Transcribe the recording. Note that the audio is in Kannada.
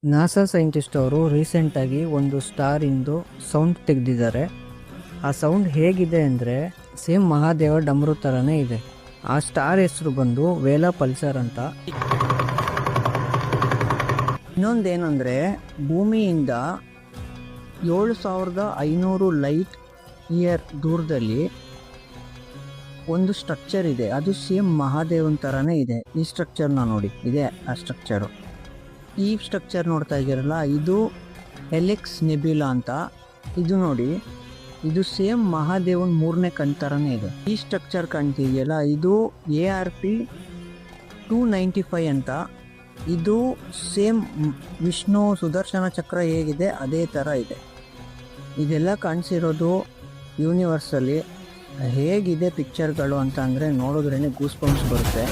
ನಾಸಾ ಸೈಂಟಿಸ್ಟ್ ಅವರು ರೀಸೆಂಟಾಗಿ ಒಂದು ಸ್ಟಾರಿಂದು ಸೌಂಡ್ ತೆಗೆದಿದ್ದಾರೆ. ಆ ಸೌಂಡ್ ಹೇಗಿದೆ ಅಂದರೆ ಸೇಮ್ ಮಹಾದೇವ ಡಮರು ಥರನೇ ಇದೆ. ಆ ಸ್ಟಾರ್ ಹೆಸರು ಬಂದು ವೇಲಾ ಪಲ್ಸರ್ ಅಂತ. ಇನ್ನೊಂದೇನೆಂದರೆ ಭೂಮಿಯಿಂದ 7500 ಲೈಟ್ ಇಯರ್ ದೂರದಲ್ಲಿ ಒಂದು ಸ್ಟ್ರಕ್ಚರ್ ಇದೆ. ಅದು ಸೇಮ್ ಮಹಾದೇವನ ಥರನೇ ಇದೆ. ಈ ಸ್ಟ್ರಕ್ಚರ್ನ ನೋಡಿ, ಇದೆ ಆ ಸ್ಟ್ರಕ್ಚರು. ಈ ಸ್ಟ್ರಕ್ಚರ್ ನೋಡ್ತಾ ಇದ್ದೀರಲ್ಲ, ಇದು ಎಲೆಕ್ಸ್ ನೆಬ್ಯುಲಾ ಅಂತ. ಇದು ನೋಡಿ, ಇದು ಸೇಮ್ ಮಹಾದೇವನ್ 3ನೇ ಕಣ್ ಥರನೇ ಇದೆ. ಈ ಸ್ಟ್ರಕ್ಚರ್ ಕಾಣ್ತಿದೆಯಲ್ಲ, ಇದು ARP 295 ಅಂತ. ಇದು ಸೇಮ್ ವಿಷ್ಣು ಸುದರ್ಶನ ಚಕ್ರ ಹೇಗಿದೆ ಅದೇ ಥರ ಇದೆ. ಇದೆಲ್ಲ ಕಾಣಿಸಿರೋದು ಯೂನಿವರ್ಸಲ್ಲಿ. ಹೇಗಿದೆ ಪಿಕ್ಚರ್ಗಳು ಅಂತ ಅಂದರೆ ನೋಡಿದ್ರೇ ಗೂಸ್ ಬಂಪ್ಸ್ ಬರುತ್ತೆ.